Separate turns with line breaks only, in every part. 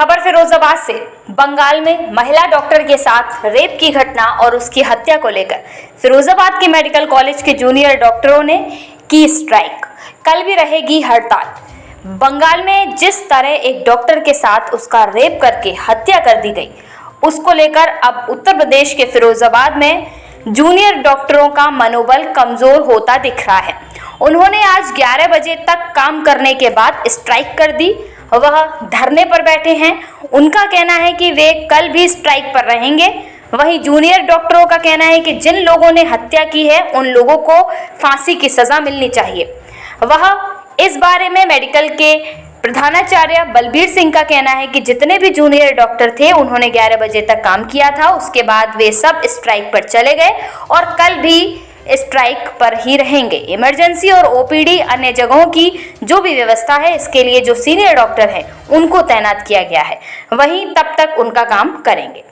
खबर फिरोजाबाद से। बंगाल में महिला डॉक्टर के साथ रेप की घटना और उसकी हत्या को लेकर फिरोजाबाद के मेडिकल कॉलेज के जूनियर डॉक्टरों ने की स्ट्राइक। कल भी रहेगी हड़ताल। बंगाल में जिस तरह एक डॉक्टर के साथ उसका रेप करके हत्या कर दी गई, उसको लेकर अब उत्तर प्रदेश के फिरोजाबाद में जूनियर डॉक्टरों का मनोबल कमजोर होता दिख रहा है। उन्होंने आज 11 बजे तक काम करने के बाद स्ट्राइक कर दी। वह धरने पर बैठे हैं। उनका कहना है कि वे कल भी स्ट्राइक पर रहेंगे। वहीं जूनियर डॉक्टरों का कहना है कि जिन लोगों ने हत्या की है उन लोगों को फांसी की सजा मिलनी चाहिए। वह इस बारे में मेडिकल के प्रधानाचार्य बलबीर सिंह का कहना है कि जितने भी जूनियर डॉक्टर थे उन्होंने 11 बजे तक काम किया था, उसके बाद वे सब स्ट्राइक पर चले गए और कल भी स्ट्राइक पर ही रहेंगे। इमरजेंसी और ओपीडी अन्य जगहों की जो भी व्यवस्था है, इसके लिए जो सीनियर डॉक्टर हैं उनको तैनात किया गया है, वहीं तब तक उनका काम करेंगे।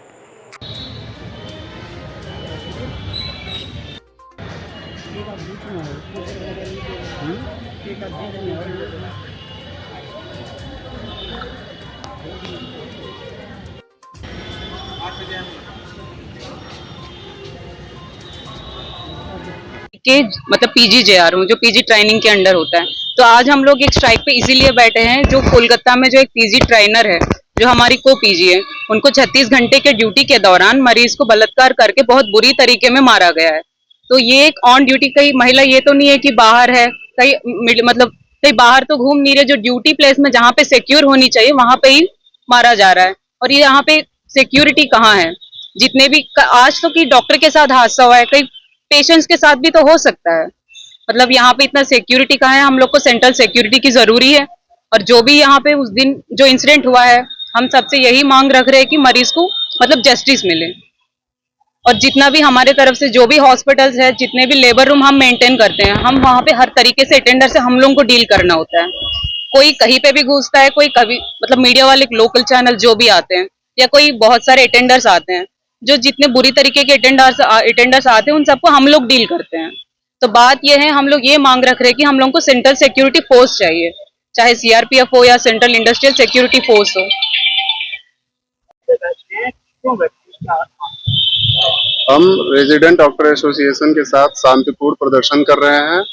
के मतलब पीजीजेआर हूँ, जो पीजी ट्रेनिंग के अंडर होता है। तो आज हम लोग एक स्ट्राइक पे इसीलिए बैठे हैं, जो कोलकाता में जो एक पीजी ट्रेनर है, जो हमारी को पीजी है, उनको 36 घंटे के ड्यूटी के दौरान मरीज को बलात्कार करके बहुत बुरी तरीके में मारा गया है। तो ये एक ऑन ड्यूटी कई महिला, ये तो नहीं है कि बाहर है, कहीं मतलब कहीं बाहर तो घूम नहीं रहे, जो ड्यूटी प्लेस में जहाँ पे सिक्योर होनी चाहिए वहां पे ही मारा जा रहा है। और ये यहाँ पे सिक्योरिटी कहाँ है? जितने भी आज तो कि डॉक्टर के साथ हादसा हुआ है, कई पेशेंट्स के साथ भी तो हो सकता है। मतलब यहाँ पे इतना सिक्योरिटी कहाँ है? हम लोग को सेंट्रल सिक्योरिटी की जरूरी है। और जो भी यहाँ पे उस दिन जो इंसिडेंट हुआ है, हम सबसे यही मांग रख रहे हैं कि मरीज को मतलब जस्टिस मिले। और जितना भी हमारे तरफ से जो भी हॉस्पिटल्स है, जितने भी लेबर रूम हम मेंटेन करते हैं, हम वहाँ पे हर तरीके से अटेंडर से हम लोगों को डील करना होता है। कोई कहीं पे भी घुसता है, कोई कभी मतलब मीडिया वाले लोकल चैनल जो भी आते हैं, या कोई बहुत सारे अटेंडर्स आते हैं, जो जितने बुरी तरीके के अटेंडर्स आते हैं उन सबको हम लोग डील करते हैं। तो बात ये है, हम लोग ये मांग रख रहे हैं कि हम लोगों को सेंट्रल सिक्योरिटी फोर्स चाहिए, चाहे सीआरपीएफ हो या सेंट्रल इंडस्ट्रियल सिक्योरिटी फोर्स हो।
हम रेजिडेंट डॉक्टर एसोसिएशन के साथ शांतिपूर्ण प्रदर्शन कर रहे हैं।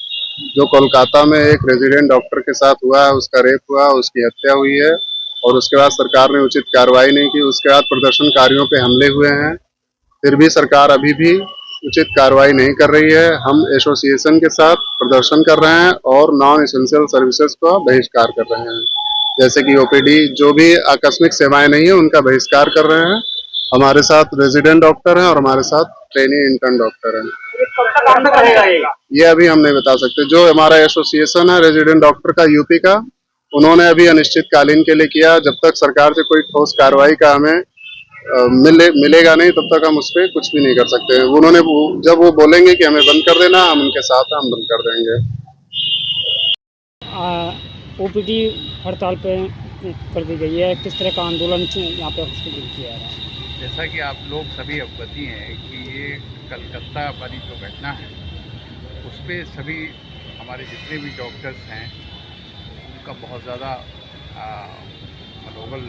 जो कोलकाता में एक रेजिडेंट डॉक्टर के साथ हुआ है, उसका रेप हुआ, उसकी हत्या हुई है और उसके बाद सरकार ने उचित कार्रवाई नहीं की। उसके बाद प्रदर्शनकारियों पे हमले हुए हैं, फिर भी सरकार अभी भी उचित कार्रवाई नहीं कर रही है। हम एसोसिएशन के साथ प्रदर्शन कर रहे हैं और नॉन एसेंशियल सर्विसेज का बहिष्कार कर रहे हैं, जैसे कि ओपीडी, जो भी आकस्मिक सेवाएं नहीं है उनका बहिष्कार कर रहे हैं। हमारे साथ रेजिडेंट डॉक्टर हैं और हमारे साथ ट्रेनी इंटर्न डॉक्टर हैं। ये अभी हम नहीं बता सकते। जो हमारा एसोसिएशन है रेजिडेंट डॉक्टर का यूपी का, उन्होंने अभी अनिश्चितकालीन के लिए किया। जब तक सरकार से कोई ठोस कार्रवाई का हमें मिलेगा नहीं, तब तक हम उस पर कुछ भी नहीं कर सकते हैं। उन्होंने जब वो बोलेंगे कि हमें बंद कर देना, हम उनके साथ हम बंद कर देंगे।
ओपीडी हड़ताल पे कर दी गई है, किस तरह का आंदोलन यहाँ पे किया जा रहा है?
जैसा कि आप लोग सभी अवगति हैं कि ये कलकत्ता वाली जो घटना है, उस पर सभी हमारे जितने भी डॉक्टर्स हैं उनका बहुत ज़्यादा मनोबल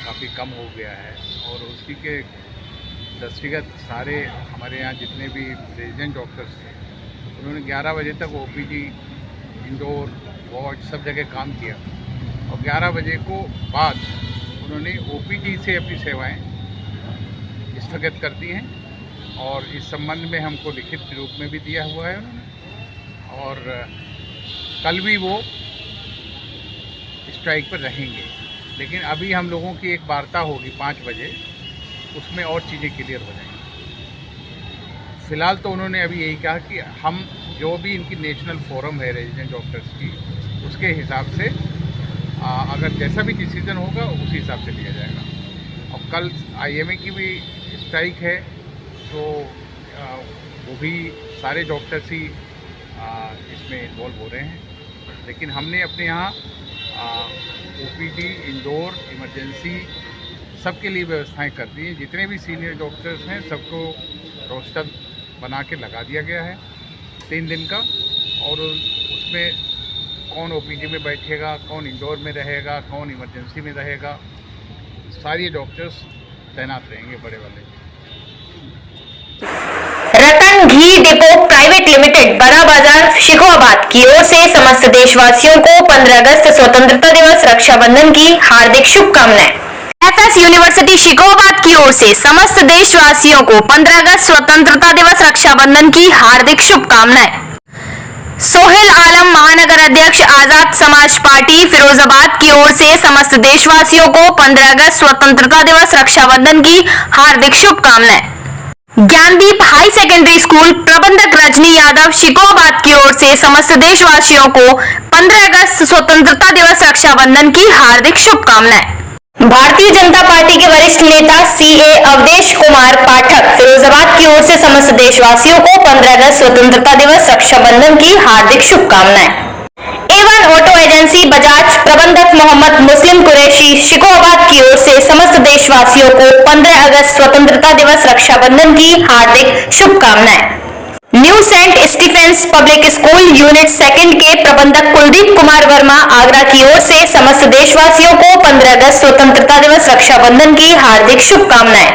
काफ़ी कम हो गया है। और उसी के दृष्टिगत सारे हमारे यहाँ जितने भी रेजिडेंट डॉक्टर्स थे, उन्होंने 11 बजे तक ओपीडी, इंडोर, वार्ड सब जगह काम किया और 11 बजे को बाद उन्होंने ओपीडी से अपनी सेवाएं स्थगित कर दी हैं। और इस संबंध में हमको लिखित रूप में भी दिया हुआ है उन्होंने, और कल भी वो स्ट्राइक पर रहेंगे। लेकिन अभी हम लोगों की एक वार्ता होगी 5 बजे, उसमें और चीज़ें क्लियर हो जाएंगी। फिलहाल तो उन्होंने अभी यही कहा कि हम जो भी इनकी नेशनल फोरम है रेजिडेंट डॉक्टर्स की, उसके हिसाब से अगर जैसा भी डिसीजन होगा उसी हिसाब से लिया जाएगा। और कल आईएमए की भी स्ट्राइक है, तो वो भी सारे डॉक्टर्स ही इसमें इन्वॉल्व हो रहे हैं। लेकिन हमने अपने यहाँ ओपीडी, इंडोर, इमरजेंसी सबके लिए व्यवस्थाएं कर दी हैं। जितने भी सीनियर डॉक्टर्स हैं सबको रोस्टर बना के लगा दिया गया है 3 दिन का, और उसमें कौन ओपीडी में बैठेगा, कौन इंडोर में रहेगा, कौन इमरजेंसी में रहेगा, सारे डॉक्टर्स तैनात रहेंगे बड़े वाले।
रतन घी डिपो प्राइवेट लिमिटेड बड़ा बाजार शिकोहाबाद की ओर से समस्त देशवासियों को 15 अगस्त स्वतंत्रता दिवस रक्षाबंधन की हार्दिक शुभकामनाएं। एफएस यूनिवर्सिटी शिकोहाबाद की ओर से समस्त देशवासियों को 15 अगस्त स्वतंत्रता दिवस रक्षाबंधन की हार्दिक शुभकामनाएं। सोहेल आलम महानगर अध्यक्ष आजाद समाज पार्टी फिरोजाबाद की ओर से समस्त देशवासियों को 15 अगस्त स्वतंत्रता दिवस रक्षाबंधन की हार्दिक शुभकामनाएं। ज्ञानदीप हाई सेकेंडरी स्कूल प्रबंधक रजनी यादव शिकोहाबाद की ओर से समस्त देशवासियों को 15 अगस्त स्वतंत्रता दिवस रक्षाबंधन की हार्दिक शुभकामनाएं। भारतीय जनता पार्टी के वरिष्ठ नेता सीए अवधेश कुमार पाठक फिरोजाबाद की ओर से समस्त देशवासियों को 15 अगस्त स्वतंत्रता दिवस रक्षाबंधन की हार्दिक शुभकामनाएं। A1 ऑटो एजेंसी बजाज प्रबंधक मोहम्मद मुस्लिम कुरैशी शिकोहाबाद की ओर से समस्त देशवासियों को 15 अगस्त स्वतंत्रता दिवस रक्षाबंधन की हार्दिक शुभकामनाएं। New Saint Stephen's public school unit second के प्रबंधक कुलदीप कुमार वर्मा आगरा की ओर से समस्त देशवासियों को 15 अगस्त स्वतंत्रता दिवस रक्षाबंधन की हार्दिक शुभकामनाएं।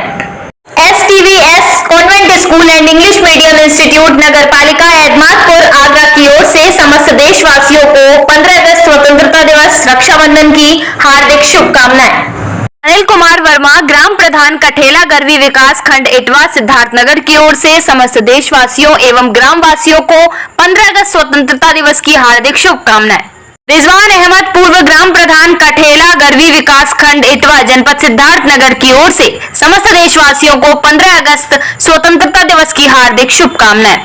STVS convent school and English medium institute नगर पालिका एडमातपुर आगरा की ओर से समस्त देशवासियों को 15 अगस्त स्वतंत्रता दिवस रक्षाबंधन की हार्दिक शुभकामनाएं। अनिल कुमार वर्मा ग्राम प्रधान कठेला गरवी विकास खंड इटवा सिद्धार्थनगर की ओर से समस्त देशवासियों एवं ग्रामवासियों को 15 अगस्त स्वतंत्रता दिवस की हार्दिक शुभकामनाएं। रिजवान अहमद पूर्व ग्राम प्रधान कठेला गरवी विकास खंड इटवा जनपद सिद्धार्थनगर की ओर से समस्त देशवासियों को 15 अगस्त स्वतंत्रता दिवस की हार्दिक शुभकामनाएं।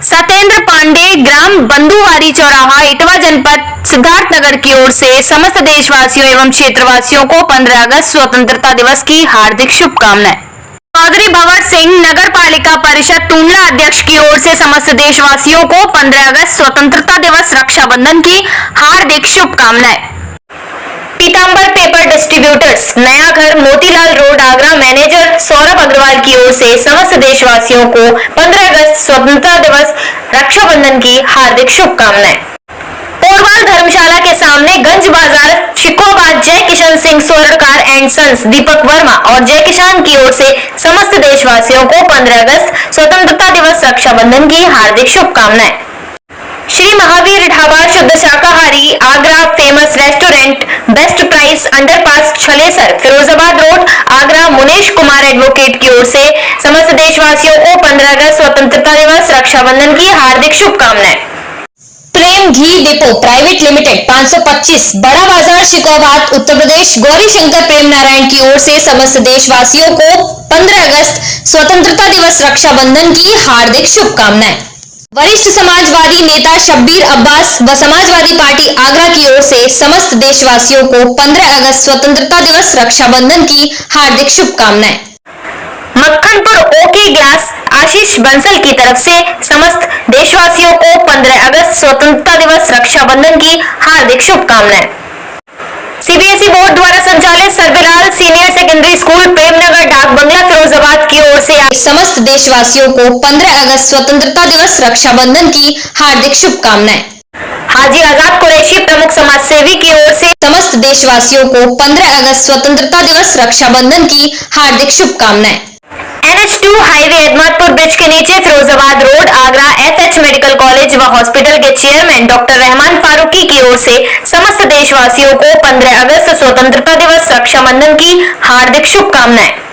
सत्येंद्र पांडे ग्राम बंधुवारी चौराहा इटवा जनपद सिद्धार्थनगर की ओर से समस्त देशवासियों एवं क्षेत्रवासियों को 15 अगस्त स्वतंत्रता दिवस की हार्दिक शुभकामनाएं। चौधरी भंवर सिंह नगर पालिका परिषद टूंडला अध्यक्ष की ओर से समस्त देशवासियों को 15 अगस्त स्वतंत्रता दिवस रक्षाबंधन की हार्दिक शुभकामनाएं। पीतांबर पेपर डिस्ट्रीब्यूटर्स नया घर मोतीलाल रोड आगरा मैनेजर सौरभ अग्रवाल की ओर से समस्त देशवासियों को 15 अगस्त स्वतंत्रता दिवस रक्षाबंधन की हार्दिक शुभकामनाएं। पोरवाल धर्मशाला के सामने गंज बाजार शिकोहाबाद जय किशन सिंह स्वर्णकार एंड सन्स दीपक वर्मा और जय किसान की ओर से समस्त देशवासियों को 15 अगस्त स्वतंत्रता दिवस रक्षाबंधन की हार्दिक शुभकामनाएं। श्री महावीर ढाबा शुद्ध शाकाहारी Agra famous restaurant best price underpass Chhalesar Firozabad road Agra Munesh Kumar advocate की ओर से समस्त देशवासियों को 15 अगस्त स्वतंत्रता दिवस रक्षाबंधन की हार्दिक शुभकामनाएं।
प्रेम घी डिपो प्राइवेट लिमिटेड 525 बड़ा बाजार शिकोहाबाद उत्तर प्रदेश गौरी शंकर प्रेम नारायण की ओर से समस्त देशवासियों को 15 अगस्त स्वतंत्रता दिवस रक्षाबंधन की हार्दिक शुभकामनाएं। वरिष्ठ समाजवादी नेता शब्बीर अब्बास व समाजवादी पार्टी आगरा की ओर से समस्त देशवासियों को 15 अगस्त स्वतंत्रता दिवस रक्षाबंधन की हार्दिक शुभकामनाएं।
मक्खनपुर ओके ग्लास आशीष बंसल की तरफ से समस्त देशवासियों को 15 अगस्त स्वतंत्रता दिवस रक्षाबंधन की हार्दिक शुभकामनाएं। सीबीएसई बोर्ड द्वारा संचालित सर्विलाल सीनियर सेकेंडरी स्कूल प्रेमनगर डाक बंगला फिरोजाबाद की ओर से
समस्त देशवासियों को 15 अगस्त स्वतंत्रता दिवस रक्षाबंधन की हार्दिक शुभकामनाएं।
हाजी आजाद कुरैशी प्रमुख समाज सेवी की ओर से
समस्त देशवासियों को 15 अगस्त स्वतंत्रता दिवस रक्षाबंधन की हार्दिक शुभकामनाएं।
NH2 हाईवे एडमातपुर ब्रिज के नीचे Firozabad road Agra FH medical college व हॉस्पिटल के चेयरमैन डॉक्टर रहमान फारूकी की ओर से समस्त देशवासियों को 15 अगस्त स्वतंत्रता दिवस रक्षाबंधन की हार्दिक शुभकामनाएं।